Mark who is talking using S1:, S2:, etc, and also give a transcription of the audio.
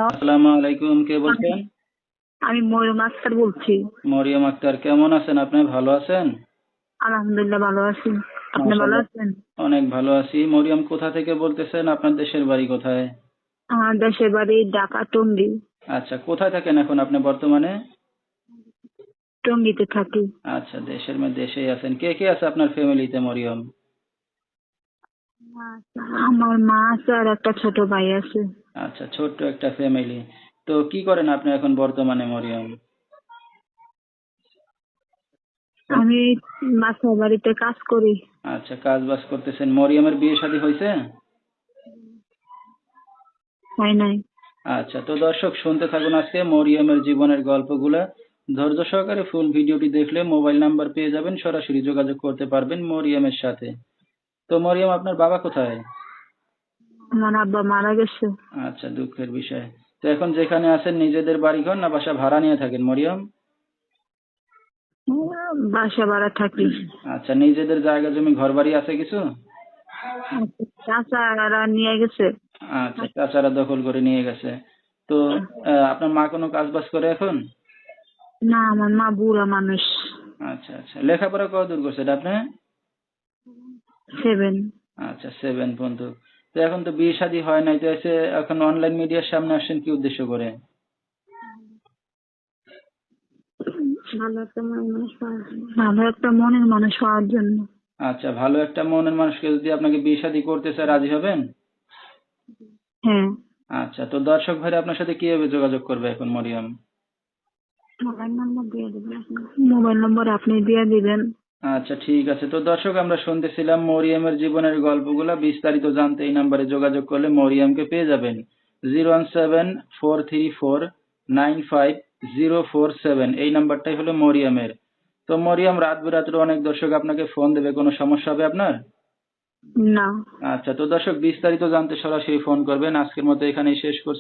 S1: আসসালামু আলাইকুম, কে বলছেন?
S2: আমি মরিয়ম আক্তার বলছি।
S1: মরিয়ম আক্তার, কেমন আছেন আপনি? ভালো আছেন?
S2: আলহামদুলিল্লাহ ভালো আছি। আপনি ভালো
S1: মাশাআল্লাহ,
S2: আছেন?
S1: অনেক ভালো আছি। মরিয়ম, কোথা থেকে বলতেছেন? আপনার দেশের বাড়ি কোথায়?
S2: আমার দেশের বাড়ি ঢাকা টঙ্গী।
S1: আচ্ছা, কোথায় থাকেন এখন আপনি বর্তমানে?
S2: টঙ্গীতে থাকি।
S1: আচ্ছা, দেশেই আছেন। কে কে আছে আপনার ফ্যামিলিতে মরিয়ম?
S2: আমার মা আছে আর একটা ছোট ভাই আছে।
S1: আচ্ছা, ছোট্ট একটা ফ্যামিলি। তো কি করেন আপনি এখন বর্তমানে মরিয়ম?
S2: আমি বাসার বাড়িতে কাজ করি।
S1: আচ্ছা, কাজ বাজ করতেছেন। মরিয়মের বিয়ে শাদী হয়েছে?
S2: হয় নাই।
S1: আচ্ছা, তো দর্শক শুনতে থাকুন আজকে মরিয়মের জীবনের গল্পগুলা। ধৈর্য সহকারে ফুল ভিডিওটি দেখলে মোবাইল নাম্বার পেয়ে যাবেন, সরাসরি যোগাযোগ করতে পারবেন মরিয়মের সাথে। তো মরিয়ম, আপনার বাবা কোথায়?
S2: আমার আব্বা মারা গেছে।
S1: আচ্ছা, দুঃখের বিষয়। তো এখন যেখানে আছেন নিজেদের বাড়িঘর না বাসা ভাড়া নিয়ে থাকেন মরিয়ম?
S2: বাসা ভাড়া থাকি।
S1: আচ্ছা, নিজেদের জায়গা জমি ঘর বাড়ি আছে কিছু?
S2: চাচারা নিয়ে গেছে।
S1: আচ্ছা, চাচারা দখল করে নিয়ে গেছে। তো আপনার মা কোনো কাজ বাজ করে এখন?
S2: না, আমার মা বুড়া মানুষ।
S1: আচ্ছা আচ্ছা, লেখাপড়া কতদূর করছেন আপনি?
S2: 7।
S1: আচ্ছা, 7 পর্যন্ত। তো এখন তো বিয়ে শাদী হয় নাই, তো এসে এখন অনলাইন মিডিয়ার সামনে আসছেন কি উদ্দেশ্য করে?
S2: ভালো একটা মনের মানুষ হওয়ার জন্য।
S1: আচ্ছা, ভালো একটা মনের মানুষকে যদি আপনাকে বিয়ে শাদী করতে চায়, রাজি হবেন?
S2: হ্যাঁ।
S1: আচ্ছা, তো দর্শক ভাইরা আপনার সাথে কিভাবে যোগাযোগ করবে এখন মরিয়ম?
S2: মোবাইল নম্বর আপনি দিয়ে দিবেন।
S1: আচ্ছা, ঠিক আছে। তো দর্শক, আমরা শুনতেছিলাম মরিয়মের জীবনের গল্পগুলা। বিস্তারিত জানতে এই নাম্বারে যোগাযোগ করলে মরিয়মকে পেয়ে যাবেন। 01743495047, এই নাম্বারটাই হলো মরিয়মের। তো মরিয়ম, রাত বেরাত্রে অনেক দর্শক আপনাকে ফোন দেবে, কোনো সমস্যা হবে আপনার?
S2: না।
S1: আচ্ছা, তো দর্শক বিস্তারিত জানতে সরাসরি ফোন করবেন। আজকের মতো এখানেই শেষ করছি।